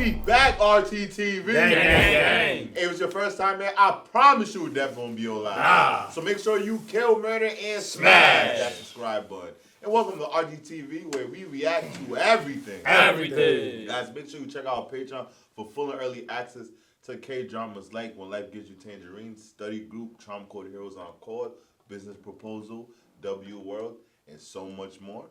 we back, RTTV. Dang. It was your first time, man. I promise you, definitely gonna be your last. So make sure you kill, murder, and smash that subscribe button. And welcome to RGTV, where we react to everything. Guys, make sure you check out our Patreon for full and early access to K-dramas like When Life Gives You Tangerines, Study Group, Trauma Code Heroes on Call, Business Proposal, W World, and so much more.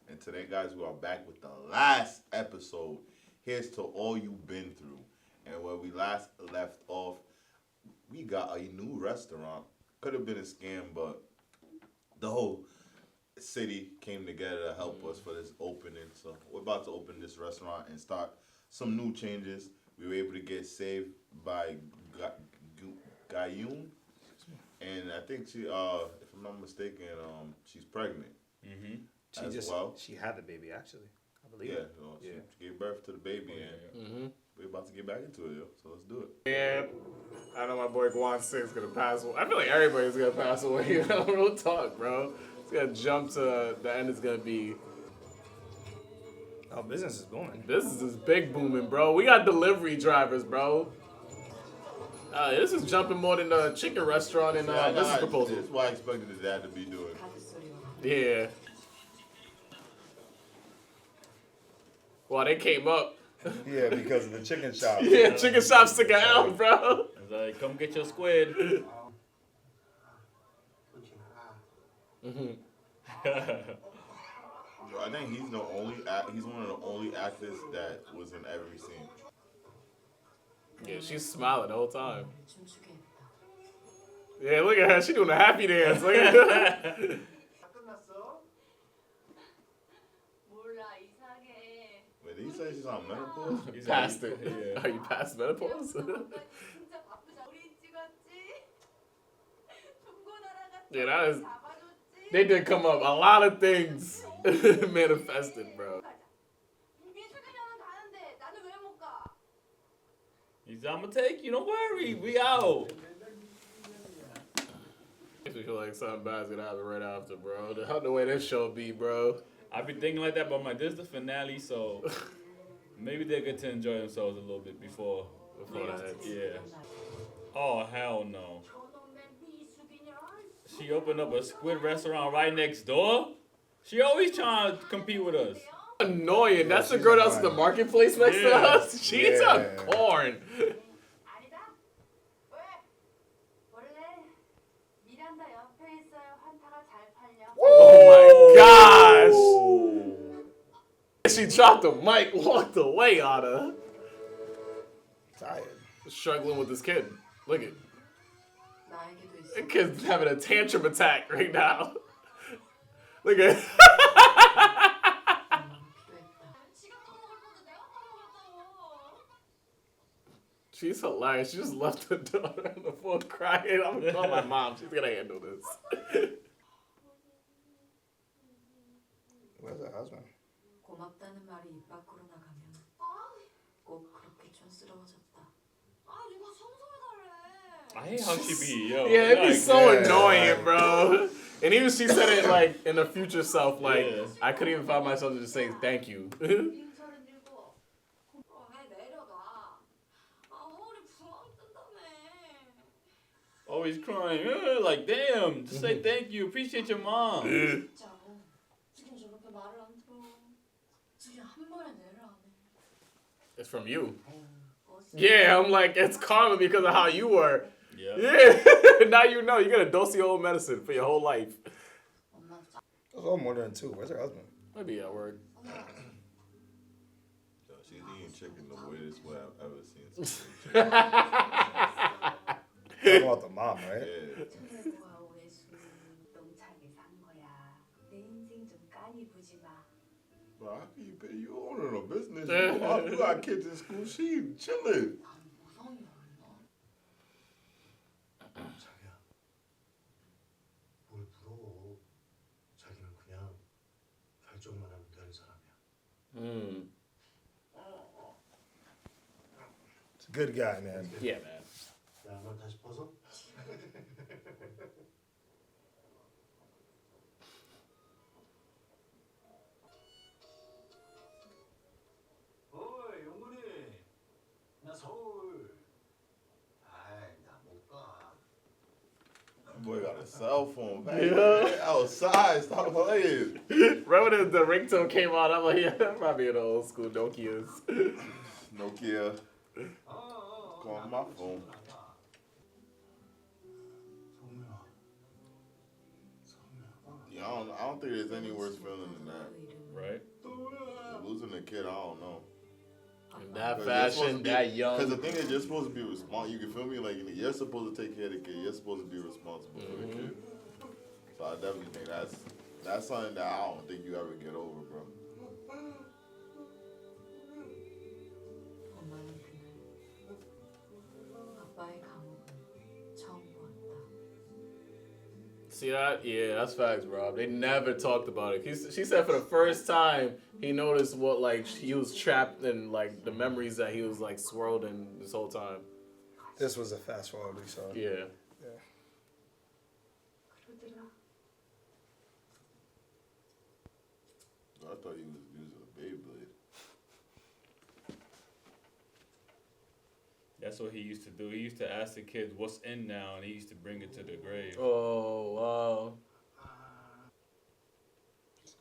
And today, guys, we are back with the last episode. Here's to all you've been through. And where we last left off, we got a new restaurant. Could have been a scam, but the whole city came together to help us for this opening. So we're about to open this restaurant and start some new changes. We were able to get saved by Gayun. And I think she, if I'm not mistaken, she's pregnant. She had the baby, actually. I believe. Yeah, she gave birth to the baby, and we're about to get back into it, yo. So let's do it. Yeah, I know my boy Guan 6 gonna pass away. I feel like everybody's gonna pass away. You know, real talk, bro. It's gonna jump to the end. It's gonna be. Oh, business is booming. Business is big booming, bro. We got delivery drivers, bro. This is jumping more than the chicken restaurant in Business Proposal. That's what I expected his dad to be doing. Yeah. Well, they came up. Yeah, because of the chicken shop. Yeah, chicken shop sticking out, bro. It's like, come get your squid. Yo, I think he's one of the only actors that was in every scene. Yeah, she's smiling the whole time. Yeah, look at her. She doing a happy dance. Look at her. Wait, did he say she's on menopause? He's past it. Yeah. Are you past menopause? Yeah, that is. They did come up. A lot of things manifested, bro. He's I'm gonna take you. Don't worry. We out. Makes me feel like something bad's gonna happen right after, bro. The way this show be, bro. I've been thinking like that, but I'm like, this is the finale, so maybe they get to enjoy themselves a little bit before that. Yeah. Oh, hell no. She opened up a squid restaurant right next door? She always trying to compete with us. Annoying. That's the girl that's at the marketplace next to us. She's a corn. Oh my gosh! She dropped the mic, walked away on her. Tired. Struggling with this kid. Look at. The kid's having a tantrum attack right now. Look at. She's hilarious. She just left her daughter on the floor crying. I'm gonna call my mom. She's gonna handle this. Where's her husband? I hate how she be, yo. Yeah, it'd be so annoying, bro. And even she said it like in the future self, like I couldn't even find myself to just saying thank you. Always crying. Like, damn. Just say thank you. Appreciate your mom. It's from you. Yeah, I'm like, it's karma because of how you were. Yeah. Now you know. You got to dose your old medicine for your whole life. That's all more than two. Where's her husband? Maybe at work. Yo, she's eating chicken the weirdest way I've ever seen. Talking about the mom, right? Yeah. Bro, how can you pay? You owning a business? You got kids in school. She chilling. It's a good guy, man. Yeah, man. cell phone. Man, Yeah. Outside, stop playing. Remember the ringtone came out? I'm like, yeah, that probably in the old school Nokias. Nokia. Calling my phone. Yeah, I don't think there's any worse feeling than that. Right? Losing a kid, I don't know. In that fashion, that young. Because the thing is, you're supposed to be responsible. You can feel me? Like, you're supposed to take care of the kid. You're supposed to be responsible for the kid. So I definitely think that's something that I don't think you ever get over, bro. 엄마는 그날 아빠의 감옥을 처음 보았다. See that? Yeah, that's facts, Rob. They never talked about it. She said for the first time he noticed what like he was trapped in, like the memories that he was like swirled in this whole time. This was a fast forward we saw. Yeah. I thought he was using a Beyblade. That's what he used to do. He used to ask the kids what's in now, and he used to bring it to the grave. Oh wow.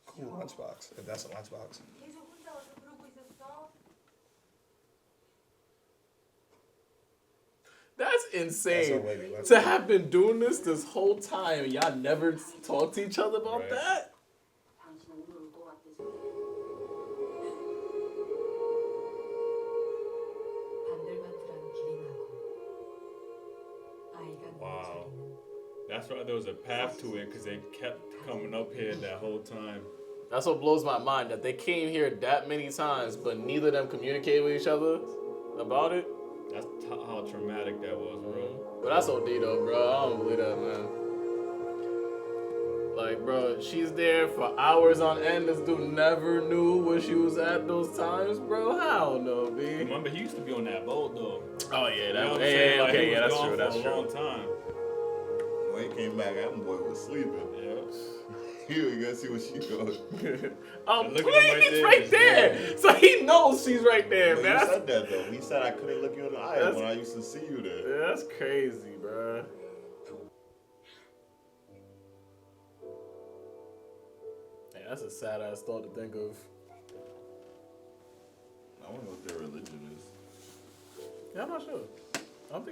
Cool lunchbox. If that's a lunchbox. That's insane. That's to have been doing this whole time and y'all never talked to each other about Right. that? 반들반들한 길이 나고 아이가 Wow. 눈을 That's why there was a path to it, because they kept coming up here that whole time. That's what blows my mind, that they came here that many times, but neither of them communicated with each other about it. That's how traumatic that was, bro. But that's OD though, bro. I don't believe that, man. Like, bro, she's there for hours on end. This dude never knew where she was at those times, bro. I don't know, B. Remember, he used to be on that boat, though. Oh, yeah, You know that what was, I'm saying? yeah, Like, he okay, was yeah, that's gone true, that's for a long true. time. When he came back, that boy was sleeping. Yeah. You gotta see what she doing. Look at him right He's there, right just there. there. So he knows she's right there, But man. he That's, said that though. He said I couldn't look you in the eye That's- when I used to see you there. yeah, that's crazy, bro. Man, that's a sad ass thought to think of. I wonder what their religion is. Yeah, I'm not sure. I don't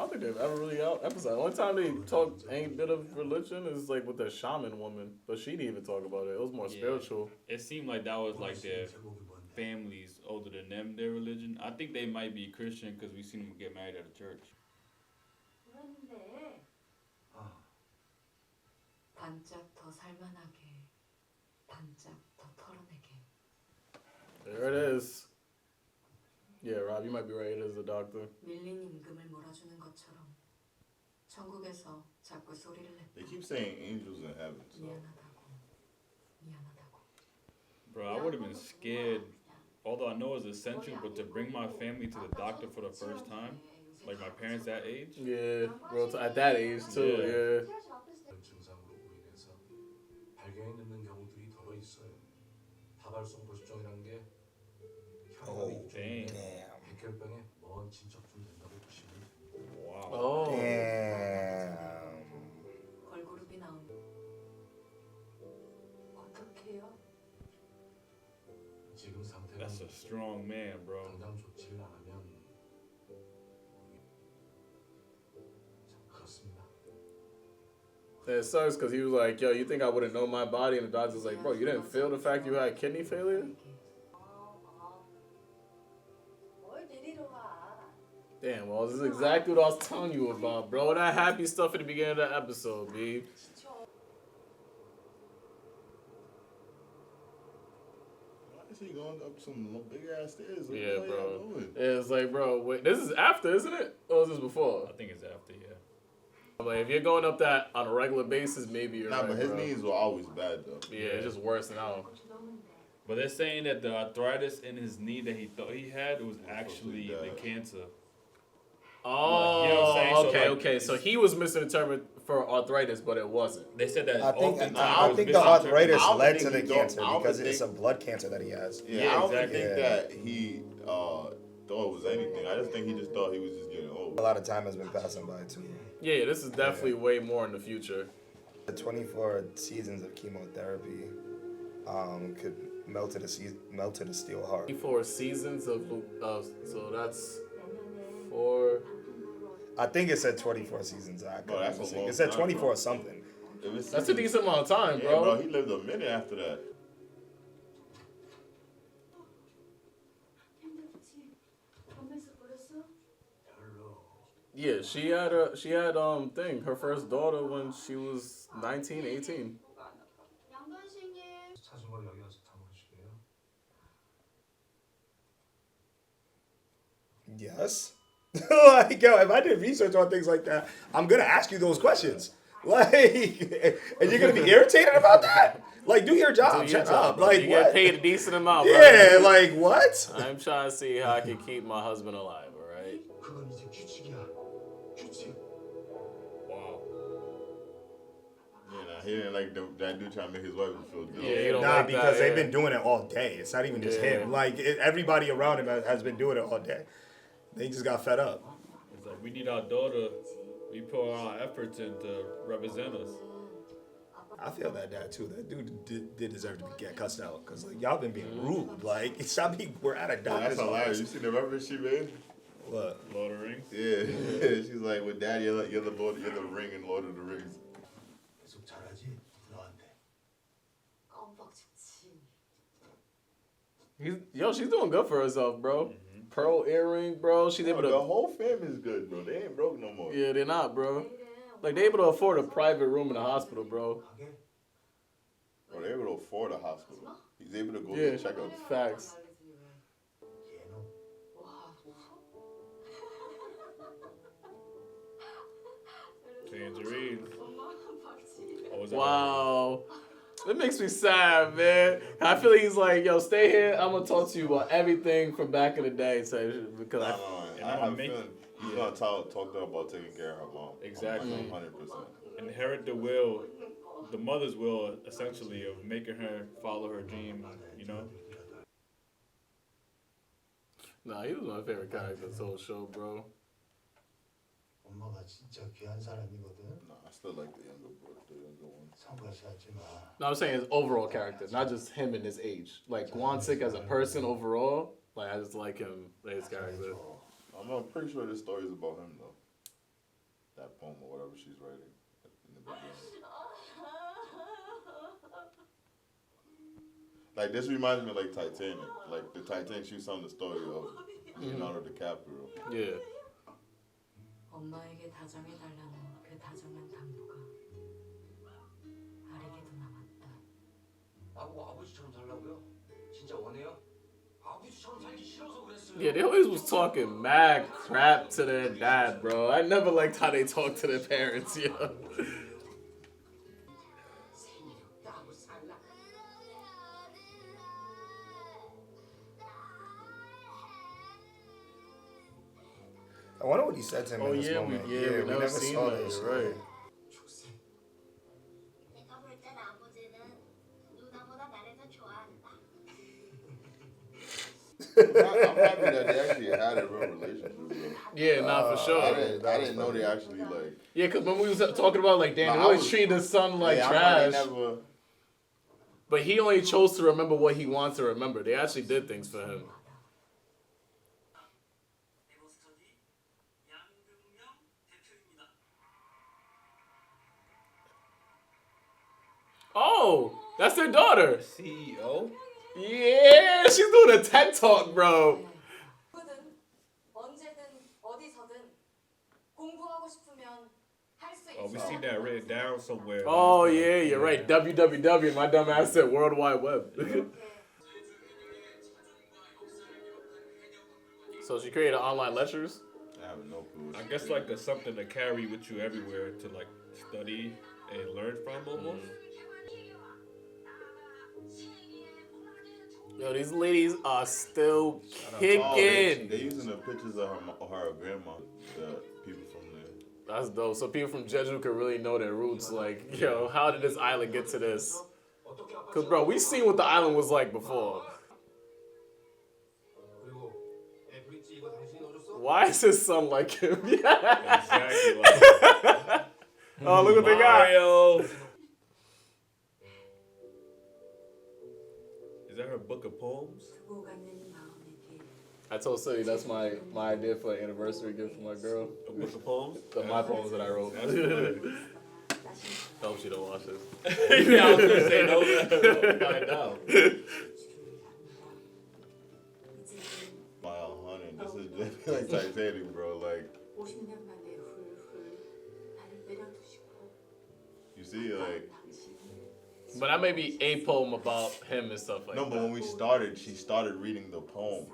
think they've ever really emphasized. The only time they talked any bit of religion is like with the shaman woman, but she didn't even talk about it. It was more Yeah. spiritual. It seemed like that was like their families older than them, their religion. I think they might be Christian because we seen them get married at a church. 그런데 반짝 더 살만하게 반짝 더 털어내게 There it is. Yeah, Rob, you might be right. It is the doctor. 밀린 임금을 몰아주는 것처럼 천국에서 자꾸 소리를 They 냈다. keep saying angels in heaven. So. 미안하다고. Bro, I would have been scared. Although I know it's essential, but to bring my family to the doctor for the first time, like my parents that age, Yeah, bro, at that age too. Yeah. 이런 증상으로 인해서 발견이 늦는 경우들이 더러 있어요. 다발성 골수증이라는 게 혈압이 dang. 백혈병의 먼 친척쯤 된다고 보시면 됩니다. wow. Oh. Damn. 걸그룹이 나온 어떡해요? 지금 상태는 That's a strong man, bro. 당장 조치를 안 하면 그렇습니다. It sucks because he was like, yo, you think I wouldn't know my body? And the doctor's like, bro, you didn't feel the fact you had kidney failure? 뭘 데리러 가? Damn, well, this is exactly what I was telling you about, bro. That happy stuff at the beginning of the episode, B. Why is he going up some big ass stairs? What Yeah, the hell bro. y'all doing? It's like, bro, wait, this is after, isn't it? Or is this before? I think it's after, yeah. Like, if you're going up that on a regular basis, maybe you're Nah, right, but his bro. knees were always bad though. Yeah, it's just worse now. But they're saying that the arthritis in his knee that he thought he had was actually the cancer. Oh, You know what I'm saying? So, okay, like, okay. So he was misinterpreted for arthritis, but it wasn't. They said that I think oftentimes I it was think the misinterpreted. arthritis I don't led think to the he don't- cancer I don't because think- it's a blood cancer that he has. Yeah, Yeah, I don't exactly. think Yeah. that he thought it was anything. I just think he just thought he was just getting old. A lot of time has been passing by too. Yeah, this is definitely way more in the future. The 24 seasons of chemotherapy could melt to the steel heart. 24 seasons of so that's 4. I think it said 24 seasons. Bro, that's a long it said time, 24 bro. something. That's a decent amount of time, Yeah, bro. He lived a minute after that. Yeah, she had her first daughter when she was 19, 18. 찾은 걸 여기 와서 다 물으시게요? Yes. Like, yo, if I did research on things like that, I'm gonna ask you those questions. Like, and you're gonna be irritated about that? Like, do your job. Shut up. Like, you what? get paid a decent amount. Yeah, bro. like what? I'm trying to see how I can keep my husband alive. All right. 그건 이제 규칙이야. 규칙. Wow. Yeah, nah, he didn't like that dude trying to make his wife feel good. Yeah, you don't Nah, like because that, they've yeah. been doing it all day. It's not even just Yeah. him. Like everybody around him has been doing it all day. They just got fed up. It's like we need our daughter. We put our efforts in to represent us. I feel that too. That dude did deserve to get cussed out because like y'all been being rude. Like stop being. We're at a Yeah, doctor's that's hilarious. office. You seen the reference she made? What? Lord of the Rings. Yeah. She's like, with Dad, you're the Lord, you're the ring in Lord of the Rings. 계속 잘하지 너한테. She's doing good for herself, bro. Pearl earring, bro. She's able Bro, to. the whole family's good, bro. They ain't broke no more. Yeah, they're not, bro. Like they able to afford a private room in the hospital, bro. 가게? Bro, they able to afford a hospital. He's able to go Yeah, get checkups. facts. 얘는 Tangerines. Oh, is that Wow. It makes me sad, man. I feel like he's like, yo, stay here. I'm gonna talk to you about everything from back in the day. So because I have a make- feeling he's gonna talk to her about taking care of her mom. Exactly. 100%. inherit the will, the mother's will, essentially, of making her follow her dream, you know? Nah, he was my favorite character this whole show, bro. 엄마가 진짜 귀한 사람이거든. Nah, I still like the younger one. 성가시 하지 마. No, I'm saying his overall character, not just him and his age. Like Gwansik as a person overall, like I just like him, like his character. I'm pretty sure this story is about him though. That poem or whatever she's writing in the beginning. Like this reminds me of like Titanic. Like the Titanic, she's telling the story of Leonardo DiCaprio. Yeah. 엄마에게 다정해달라는 그 다정한 당부가 아리게도 남았다. 나보고 아버지처럼 살라고요? 진짜 원해요? 아버지처럼 살기 싫어서 그랬어요. Yeah, they always was talking mad crap to their dad, bro. I never liked how they talk to their parents, yo. I wonder what he said to him in this yeah, moment. we never seen saw that, this. right. 내가 볼 땐 아버지는 누나보다 나를 더 좋아한다. I'm happy that they actually had a real relationship. Bro. Yeah, nah, for sure. I didn't know they actually like. Yeah, because when we was talking about like, damn, Nah, they I always was- treat his son like Yeah, trash. never. But he only chose to remember what he wants to remember. They actually did things for him. Oh, that's their daughter. CEO? Yeah, she's doing a TED Talk, bro. 누구든 언제든 어디서든 공부하고 싶으면 할 수 Oh, we 있어. seen that written down somewhere. Oh, yeah, you're right. www. My dumb ass said World Wide Web. So she created online lectures? I have no clue. I guess like a something to carry with you everywhere to like study and learn from almost. Yo, these ladies are still Oh, kicking. they using the pictures of her grandma. The people from there. That's dope. So people from Jeju can really know their roots. Like, yo, how did this island get to this? Because, bro, we seen what the island was like before. 그리고 애 브릿지 이거 당신이 Why is his son like him? Yeah. Exactly. Like, Oh, look what they got. Mario. Is that her book of poems? 두고 가는 마음에 대해 I told Sully that's my idea for an anniversary gift for my girl. A book of poems? My poems that I wrote. That's funny. Hope she don't watch this. Yeah, I was gonna say no. Find out. Mile 100. This is just like Titanic, bro. Like, 50년 만에 훌훌 나를 내려두시고 you see, like, But that may be a poem about him and stuff like no, but that. when we started, she started reading the poem.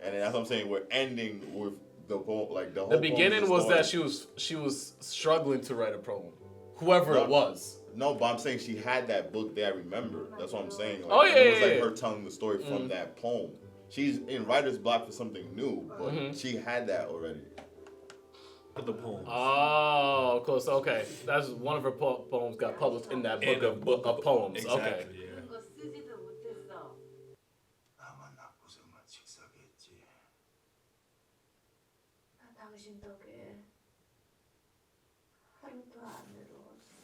And that's what I'm saying. We're ending with the poem, like the whole The beginning poem is was that story. she was struggling to write a poem. Whoever it was. No, but I'm saying she had that book there. I remember. That's what I'm saying. Like, Oh, yeah, it was yeah, like yeah. her telling the story from that poem. She's in writer's block for something new, but she had that already. The poems. Oh, of course. Okay, that's one of her poems got published in that book of poems. Exactly. Okay. Yeah. 그거 쓰지도 못했어. 나만 나쁘장만 칙사겠지. 나 당신 덕에 하루도 안 외로웠어.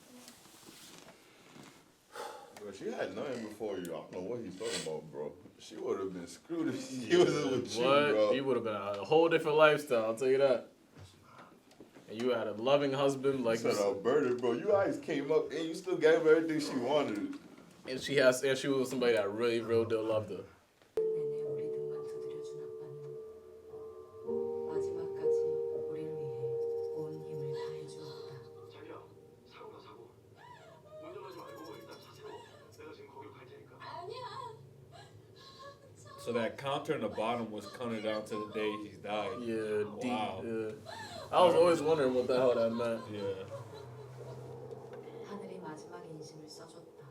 Bro, she had nothing before you. I don't know what he's talking about, bro. She would have been screwed if she was with you, What? bro. You would have been a whole different lifestyle. I'll tell you that. And you had a loving husband like Said Alberta, bro. You guys came up and you still gave her everything she wanted. and she was somebody that really, real deal loved her. 내내 우리 등만 두드려준 아빠는 마지막까지 우리를 위해 온 힘을 다해주었다. 자기야, 사고다 사고. 운전하지 말고 일단 차 세워. 내가 지금 거기로 갈 테니까. So that counter in the bottom was counted down to the day he died. Yeah, deep. Wow. Yeah. I was always wondering what the hell that meant. Yeah. 하늘이 마지막 인심을 써줬다.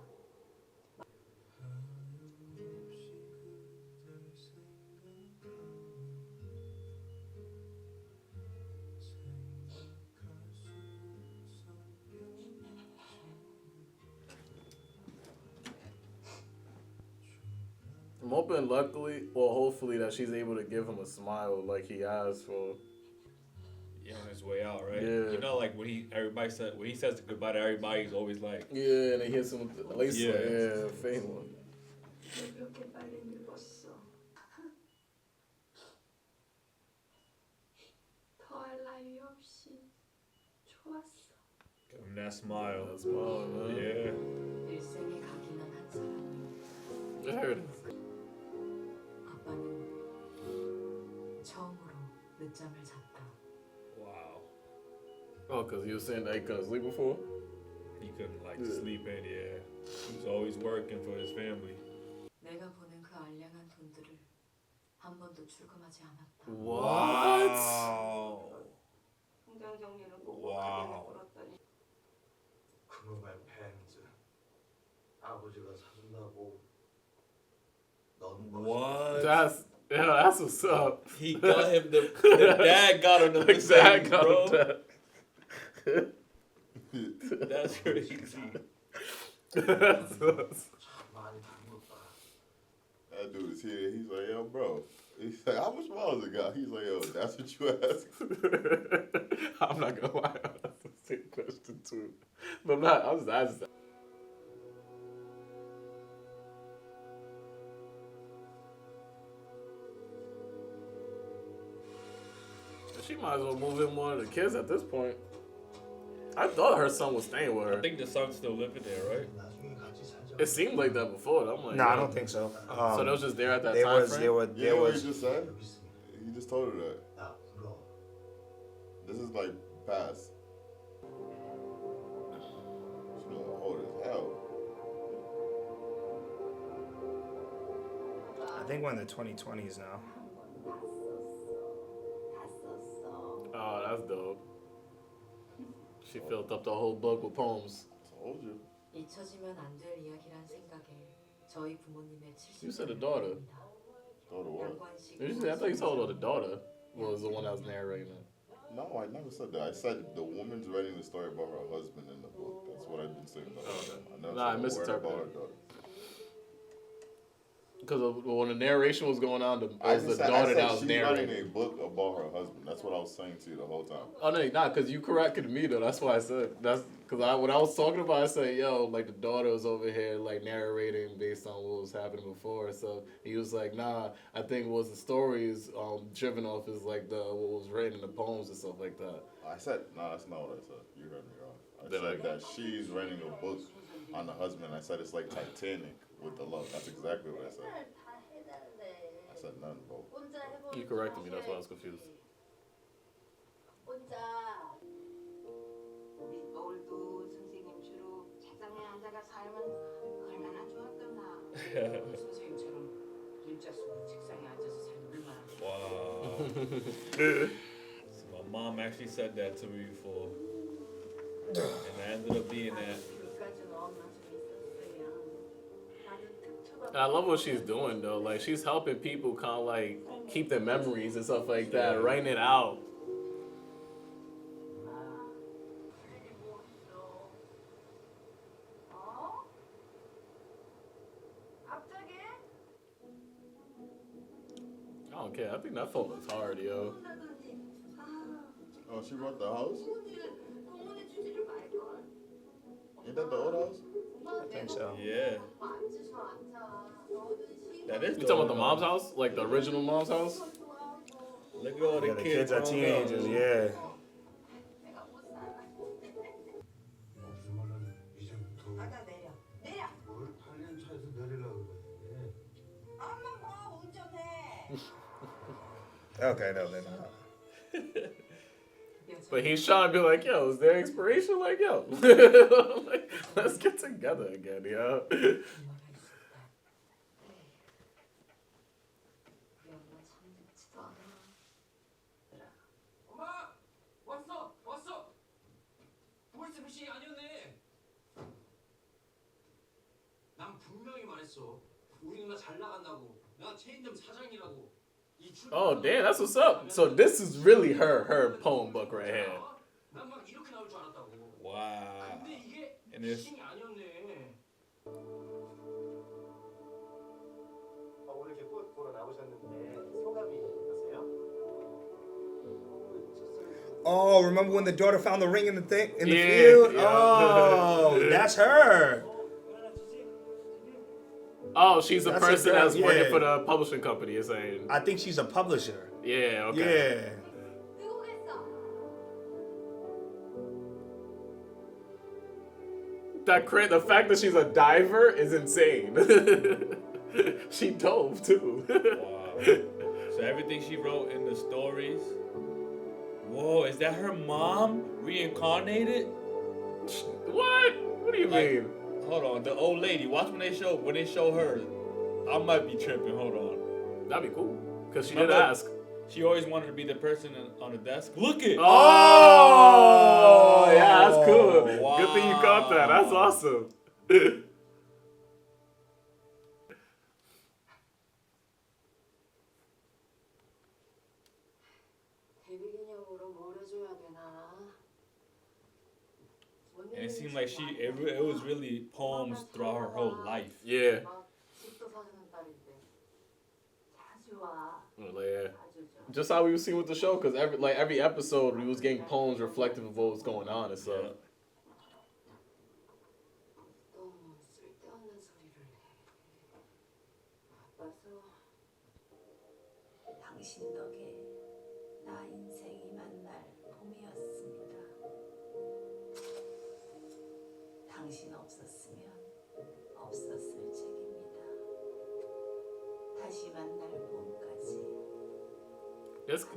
I'm hoping, luckily, or hopefully, that she's able to give him a smile like he asked for. Yeah, on his way out, right? Yeah. You know, like when he says goodbye to everybody, he's always like, Yeah, and he hits him with at least, Yeah. yeah, faint one. 왜 그렇게 빨리 늙었어? 더할 나위 없이 좋았어. give him that smile. That smile, man. Yeah. 일생에 각인한 한 사람을 I heard. 아빠는 처음으로 늦잠을 잤다. Wow. Oh, because he was saying that he couldn't sleep before? He couldn't like Yeah. sleep in, yeah. He was always working for his family. 내가 보낸 그 알량한 돈들을 한 번도 출금하지 않았다. What? 통장 정리는 꼭 와우. 걸었더니 그놈의 팬츠. 아버지가 사준다고. 넌 What? That's what's up. He got him the dad got him the Like that Mercedes, got bro. him that. That's crazy. That's 많이 다녔다. That dude is here. He's like, yo, bro. He's like, how much miles it got? He's like, yo, that's what you asked. I'm not gonna lie. That's the same question too. But I'm not. I was asking. She might as well move in one of the kids at this point. I thought her son was staying with I her. think the son's still living there, right? 나중에 같이 살자. It seemed like that before. I'm like, No, I yo. don't think so. So they was just there at that There time was, frame? there was, You there know what was. he just said? 여기 있으니까. He just told her that. 나 불러. This is like past. She's gonna hold as hell. I think we're in the 2020s now. Oh, that's dope. She filled up the whole book with poems. Told you. 잊혀지면 안 될 이야기란 생각에 저희 부모님의 You said a daughter. Daughter what? Did you say, I thought you told her the daughter was the one that was narrating it. No, I never said that. I said the woman's writing the story about her husband in the book. That's what I didn't say. Okay. I never Nah, I said a word misinterpreted. about her daughter. Because when the narration was going on, it was the I daughter said that was she's narrating. writing a book about her husband. That's what I was saying to you the whole time. Oh no, not because you corrected me though. That's why I said that's because when I was talking about, it, I said, "Yo, like the daughter was over here like narrating based on what was happening before." So he was like, "Nah, I think what the stories driven off is like the what was written in the poems and stuff like that." I said, no, that's not what I said. You heard me wrong. I Then said that she's writing a book on the husband. I said it's like Titanic with the love. That's exactly what I said. I said nothing, bro. You corrected me. That's why I was confused. 혼자 우리 노을도 선생님 주로 책상에 앉아가 살면 얼마나 좋았겠나. 선생님처럼 일자 쓰고 책상에 앉아서 살면 얼마나 Wow. So my mom actually said that to me before, and I ended up being that. 그까지는 엄마 좀 있었으면 나도 특초가. And I love what she's doing though. Like she's helping people kind of like keep their memories and stuff like that, writing it out. 이게 뭐 있어? 어? 갑자기? I don't care. I think that phone was hard, yo. 혼나더니 Oh, she bought the house? 공원에 주지를 말걸. Ain't that the old house? I think so. Yeah, 앉으셔 앉아. 너는 that is. You talking about the mom's house, like the original mom's house? Look at all the Yeah, the kids kids are grown teenagers. up. Yeah. 내가 못 살아. 무슨 말은 이제부터 가다 내려. 내려. 뭘 8년 차에서 내리려고 그래. 엄마 뭐 운전해. Okay, no, they're not. But he's trying to be like, yo, is there inspiration? Like, yo, like, let's get together again, yo. 엄마가 있었다. 우리 엄마 참 좋지도 않아. 엄마! 왔어! 보이스피싱이 아니었네. 난 분명히 말했어. 우리 누나 잘 나간다고. 나 체인점 사장이라고. Oh, damn, that's what's up. So this is really her poem book right here. 난막 이렇게 나올 줄 알았다고. Wow. 근데 이게 And it's 피싱이 아니었네. 오늘 이렇게 꽃 보러 나오셨는데 소감이 어떠세요? Oh, remember when the daughter found the ring in the thing in the Yeah, field? yeah. Oh, that's her. Oh, she's the That's a person girl, that's working yeah. for the publishing company, you're saying. I think she's a publisher. Yeah, okay. Yeah. 누구겠어? The fact that she's a diver is insane. She dove too. wow. So everything she wrote in the stories. Whoa, is that her mom reincarnated? What? What do you mean? Hold on, the old lady. Watch when they show her. I might be tripping. Hold on. That'd be cool. Because she did Remember- ask. She always wanted to be the person on the desk. Look it. Oh, yeah, that's cool. Wow. Good thing you caught that. That's awesome. 데뷔 기념으로 뭘 해줘야 되나? And it seemed like it was really poems throughout her whole life. Yeah. 막 집도 사주는 딸인데 자주 와. Well, yeah. 자주 줘. Just how we were seeing with the show, because every episode we was getting poems reflective of what was going on and stuff. 너무 쓸데없는 소리를 해. 바빠서 당신 덕에 나 인생이 만날 봄이었습니다. 당신 없었으면 없었을 책입니다. 다시 만날 봄까지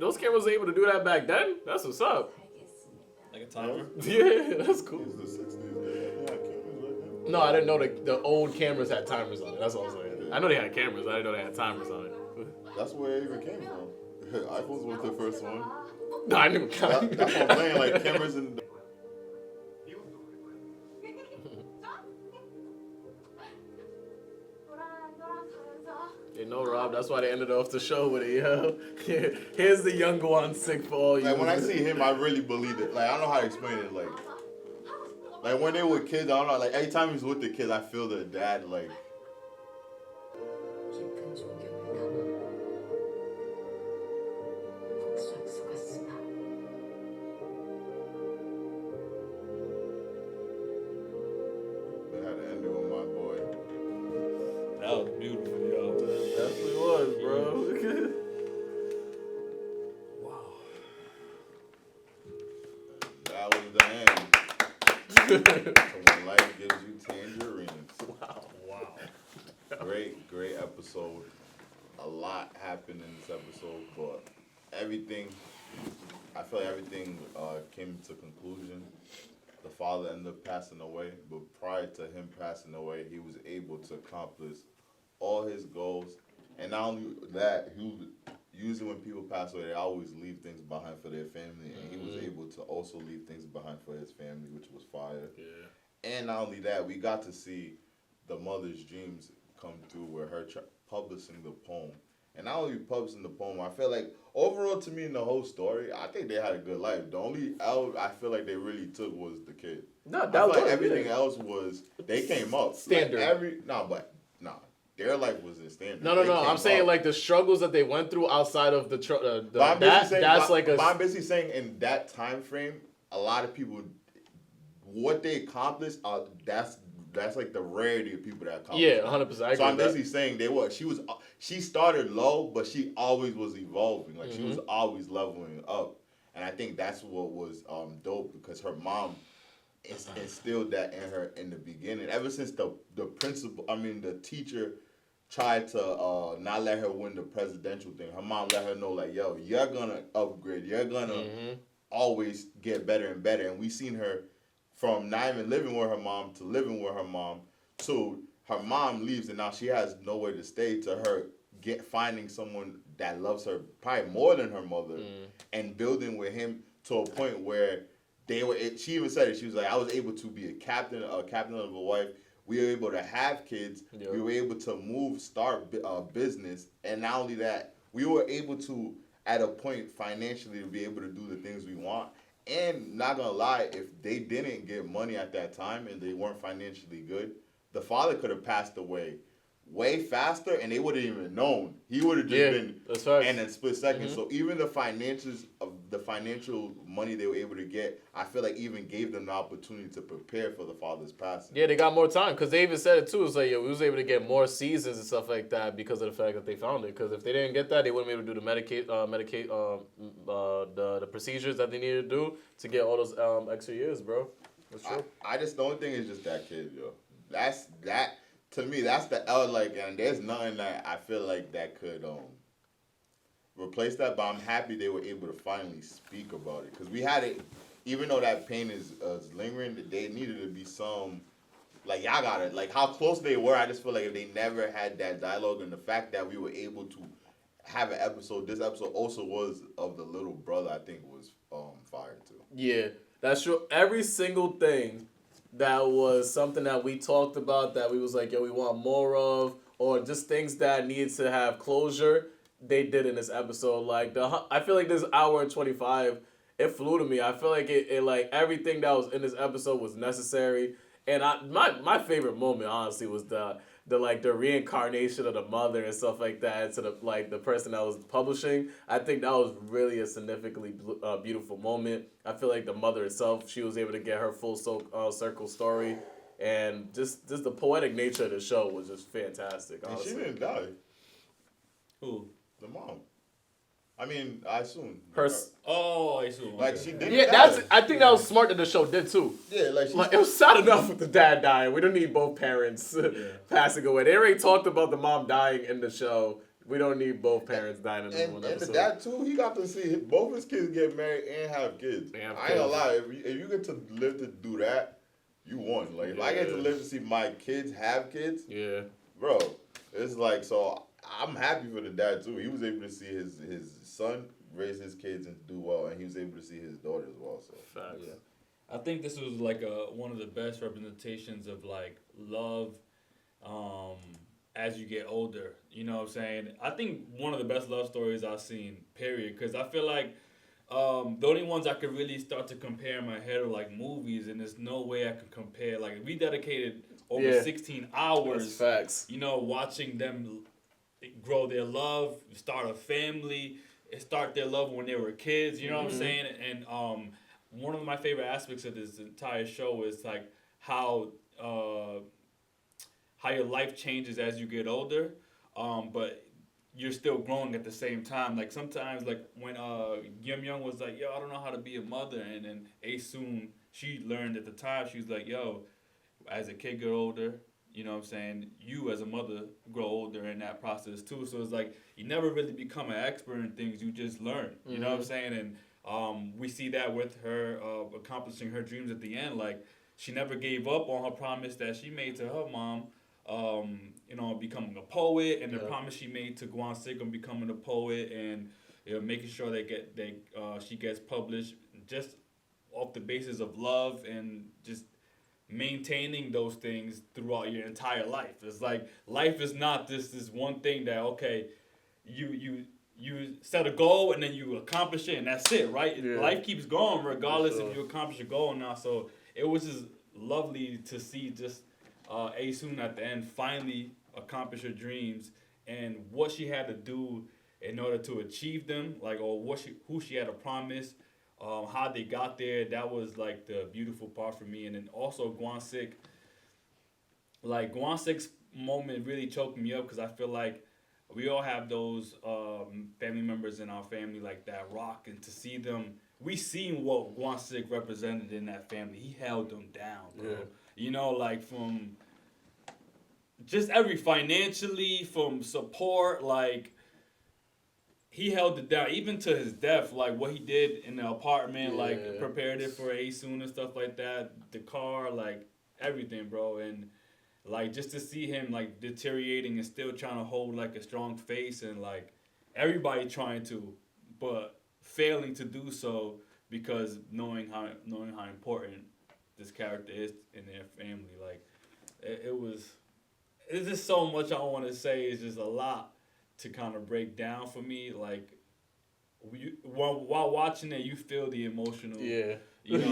Those cameras were able to do that back then? That's what's up. 살겠습니다. Like a timer. Yeah, that's cool. It was the 60s. They had cameras right there. No, I didn't know the old cameras had timers on it. That's all I'm saying. I know they had cameras. I didn't know they had timers on it. That's where it even came from. iPhones was the first one. No, I knew. That's what I'm saying. Like cameras in. You know, Rob, that's why they ended off the show with it, yo. Here's the young one sick for all you. Like when I see him, I really believe it. Like I don't know how to explain it. Like when they were kids, I don't know. Like every time he's with the kids, I feel the dad. Like 깊은 when life gives you tangerines. Wow. Great episode. A lot happened in this episode, but I feel like everything came to conclusion. The father ended up passing away, but prior to him passing away, he was able to accomplish all his goals. And not only that, usually when people pass away, they always leave things behind for their family, and he was able to also leave things behind for his family, which was fire. Yeah. And not only that, we got to see the mother's dreams come through with her publishing the poem. And not only publishing the poem, I feel like overall to me in the whole story, I think they had a good life. The only L I feel like they really took was the kid. No, that I feel was like good, everything yeah. else was they came up Standard. their life wasn't standard. No. I'm saying like the struggles that they went through outside of the I'm basically saying in that time frame, a lot of people, what they accomplished, that's like the rarity of people that accomplish. Yeah, 100%. So I'm basically saying she started low, but she always was evolving. Like she was always leveling up, and I think that's what was dope because her mom instilled that in her in the beginning. Ever since the teacher tried to not let her win the presidential thing, her mom let her know like, yo, you're gonna upgrade, you're gonna always get better and better. And we seen her from not even living with her mom to living with her mom to her mom leaves and now she has nowhere to stay to her finding someone that loves her probably more than her mother and building with him to a point where she even said it, she was like, I was able to be a captain of a wife. We were able to have kids. Yep. We were able to start business. And not only that, we were able to, at a point financially, to be able to do the things we want. And not gonna lie, if they didn't get money at that time and they weren't financially good, the father could have passed away way faster and they wouldn't even known. He would have just been in a split second. So even the financial money they were able to get, I feel like even gave them the opportunity to prepare for the father's passing. Yeah, they got more time because they even said it too. It's like, we was able to get more seasons and stuff like that because of the fact that they found it. Because if they didn't get that, they wouldn't be able to do the procedures that they needed to do to get all those extra years, bro. That's true. The only thing is just that kid, yo. To me, that's the L, like, and there's nothing that I feel like that could replace that, but I'm happy they were able to finally speak about it. Because we had it, even though that pain is lingering, they needed to be some, like, y'all got it. Like, how close they were, I just feel like if they never had that dialogue, and the fact that we were able to have an episode, this episode also was of the little brother, I think was fire, too. Yeah, that's true. Every single thing that was something that we talked about that we was like, yo, we want more of, or just things that needed to have closure, they did in this episode. Like, I feel like this hour and 25, it flew to me. I feel like it like everything that was in this episode was necessary. And my favorite moment, honestly, was the reincarnation of the mother and stuff like that to the person that was publishing. I think that was really a significantly beautiful moment. I feel like the mother herself, she was able to get her full circle story, and just the poetic nature of the show was just fantastic. Honestly. And she didn't die. Who? The mom. I mean, I assume. I assume. Like, she didn't die. I think that was smart that the show did too. Yeah, it was sad enough with the dad dying. We don't need both parents passing away. They already talked about the mom dying in the show. We don't need both parents dying in one episode. And the dad too, he got to see both his kids get married and have kids. I ain't gonna lie, if you get to live to do that, you won. Like, if I get to live to see my kids have kids, bro, it's like, so I'm happy for the dad too. He was able to see his son raise his kids and do well, and he was able to see his daughter as well. So yeah, I think this was like one of the best representations of like love, as you get older. You know what I'm saying? I think one of the best love stories I've seen. Period. Because I feel like the only ones I could really start to compare in my head are like movies, and there's no way I could compare. Like, we dedicated over 16 hours. That's facts. You know, watching them grow their love, start a family, start their love when they were kids, you know what I'm saying? And one of my favorite aspects of this entire show is like how your life changes as you get older, but you're still growing at the same time. Like sometimes, like when Yum Young was like, "Yo, I don't know how to be a mother," and then Asun, she learned at the time. She was like, "Yo, as a kid get older, you know what I'm saying, you as a mother grow older in that process too." So it's like you never really become an expert in things, you just learn. You know what I'm saying? And we see that with her accomplishing her dreams at the end. Like she never gave up on her promise that she made to her mom, you know, becoming a poet, and the promise she made to Guan Sig on becoming a poet, and you know, making sure she gets published just off the basis of love and just maintaining those things throughout your entire life. It's like life is not this one thing that okay, you set a goal and then you accomplish it and that's it, right? Yeah. Life keeps going regardless if you accomplish your goal or not. So it was just lovely to see just Asun at the end finally accomplish her dreams and what she had to do in order to achieve them, like or who she had to promise. How they got there, that was like the beautiful part for me. And then also Guan Sig, like Guan Sig's moment really choked me up because I feel like we all have those family members in our family like that rock, and to see them, we seen what Guan Sig represented in that family. He held them down, bro. Yeah. You know, like from just every financially, from support, like he held it down, even to his death. Like what he did in the apartment, like prepared it for Asun and stuff like that. The car, like everything, bro. And like just to see him like deteriorating and still trying to hold like a strong face, and like everybody trying to, but failing to do so because knowing how important this character is in their family. Like it's just so much I want to say. It's just a lot to kind of break down for me. Like while watching it, you feel the emotional, you know,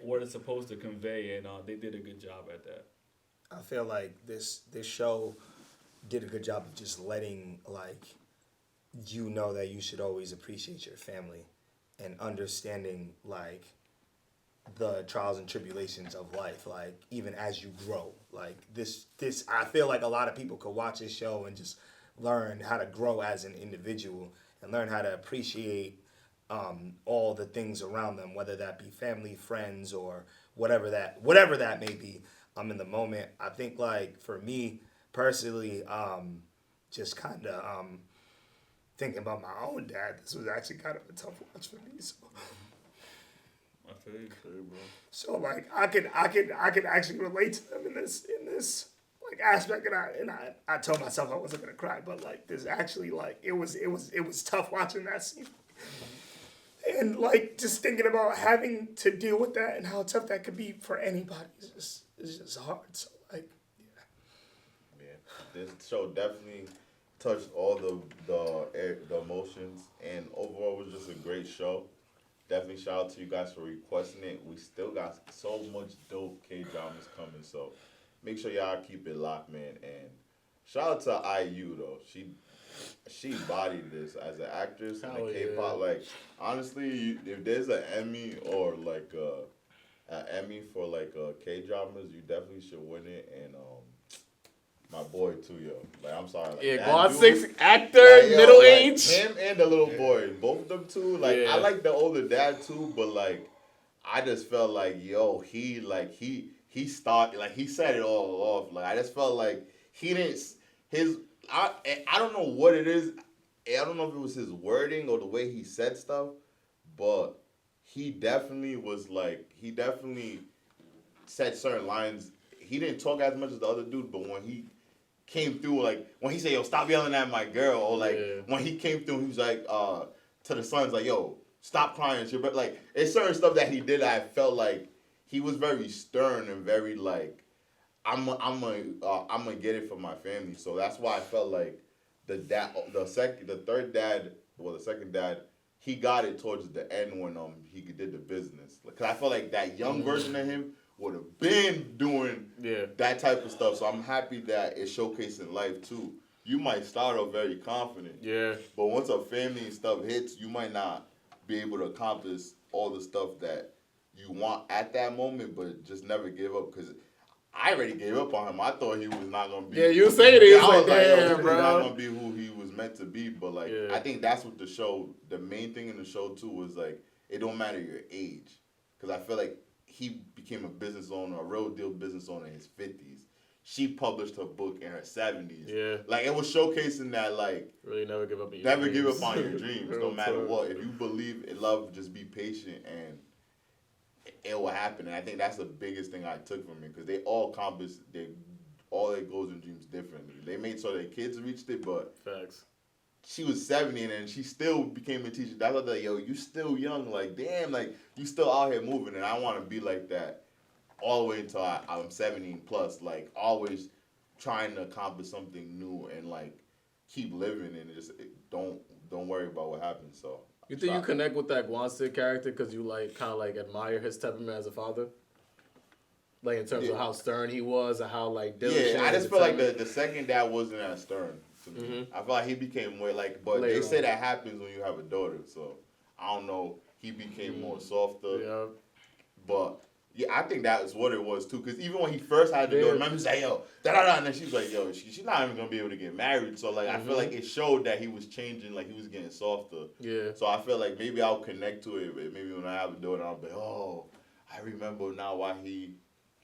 what it's supposed to convey, and they did a good job at that. I feel like this show did a good job of just letting like you know that you should always appreciate your family and understanding like the trials and tribulations of life, like even as you grow. Like this I feel like a lot of people could watch this show and just learn how to grow as an individual and learn how to appreciate all the things around them, whether that be family, friends, or whatever that may be. In the moment, I think like for me personally, just kind of thinking about my own dad, this was actually kind of a tough watch for me. So. I feel you, bro. So like I could actually relate to them in this like aspect, and I told myself I wasn't gonna cry, but like this actually like it was tough watching that scene, and like just thinking about having to deal with that and how tough that could be for anybody is just hard. So like this show definitely touched all the emotions, and overall it was just a great show. Definitely shout out to you guys for requesting it. We still got so much dope K-dramas coming, so make sure y'all keep it locked, man. And shout out to IU though. She bodied this as an actress in the K-pop. Yeah. Like honestly, if there's an Emmy or like an Emmy for like K-dramas, you definitely should win it. And my boy too, yo. Like I'm sorry. Like, Guan Sig's actor, like, middle age. Him and the little boy, both of them too. Like I like the older dad too, but like I just felt like he started, like he set it all off. Like I just felt like he didn't I don't know what it is. I don't know if it was his wording or the way he said stuff, but he definitely said certain lines. He didn't talk as much as the other dude, but when he came through, like when he said, "Yo, stop yelling at my girl," or like when he came through, he was like to the sons, like, "Yo, stop crying." But like, it's certain stuff that he did. I felt like he was very stern and very like, I'm gonna get it for my family. So that's why I felt like the second dad, he got it towards the end when he did the business. Cause I felt like that young version of him would have been doing that type of stuff. So I'm happy that it's showcasing life too. You might start off very confident. Yeah. But once a family and stuff hits, you might not be able to accomplish all the stuff that you want at that moment, but just never give up. Because I already gave up on him. I thought he was not gonna be. Yeah, you say it. Yeah, He's I was like, yo, damn, this bro. is not gonna be who he was meant to be. But like, Yeah. I think that's what the show. The main thing in the show too was like, it don't matter your age, because I feel like he became a business owner, a real deal business owner in his 50s. She published her book in her 70s. Yeah. Like it was showcasing that like Really never give up on your never dreams. give up on your dreams, no Real matter talk. what. If you believe in love, just be patient and it will happen. And I think that's the biggest thing I took from it because they all accomplished all their goals and dreams differently. They made sure their kids reached it, but Facts. she was 70 and then she still became a teacher. That's like, yo, you still young. Like, damn, like, you still out here moving. And I want to be like that all the way until I'm 17 plus. Like, always trying to accomplish something new and, like, keep living and just don't worry about what happens. So You think you connect with that Guansid character because you, like, kind of, like, admire his temperament as a father? Like, in terms of how stern he was and how, like, diligent. Yeah, I just and feel like determined. the second dad wasn't as stern to me. I feel like he became more like, but Later they say on. that happens when you have a daughter. So I don't know. He became more softer. Yeah. But yeah, I think that is what it was too. Because even when he first had the daughter, remember he was like, yo, da-da-da, and then she was like, yo, she's not even gonna be able to get married. So like, I feel like it showed that he was changing, like he was getting softer. Yeah. So I feel like maybe I'll connect to it. Maybe when I have a daughter, I'll be, oh, I remember now why he.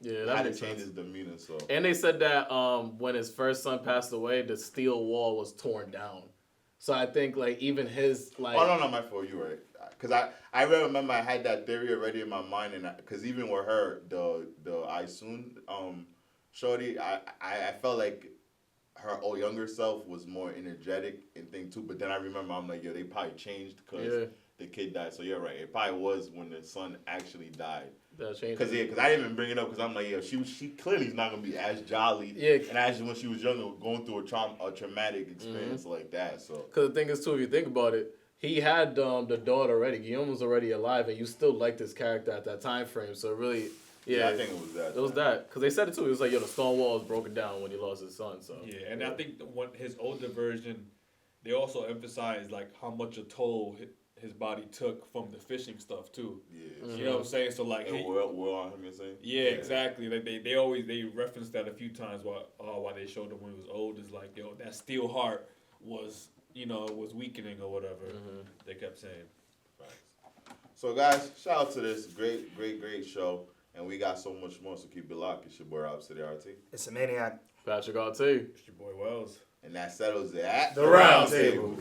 Yeah, How that to makes change sense. his demeanor, so. And they said that when his first son passed away, the steel wall was torn down. So I think like even his like. Oh no, my fault. You're right. Cause I remember I had that theory already in my mind, and cause even with her, the Isoon shorty, I felt like her younger self was more energetic and thing too. But then I remember I'm like, yo, they probably changed because the kid died. So you're right. It probably was when the son actually died. That changed. Cause I didn't even bring it up because I'm like, yeah, she clearly is not gonna be as jolly. Yeah. And as when she was younger, going through a traumatic experience like that. So. Because the thing is too, if you think about it, he had the daughter already. Guillaume was already alive, and you still liked his character at that time frame. So really, Yeah, I think it was that. It was that because they said it too. It was like, yo, the stone wall was broken down when he lost his son. So yeah, and I think when his older version, they also emphasized like how much a toll his body took from the fishing stuff too. Yeah. You know what I'm saying? So like, And we're on him, you're saying? yeah, exactly. Like they always referenced that a few times why they showed him when he was old is like, yo, that steel heart was was weakening or whatever. They kept saying. Right. So guys, shout out to this great show, and we got so much more. So keep it locked. It's your boy Robcityrt, It's a maniac. Patricrt. It's your boy Wells. and that settles it at The Round Table.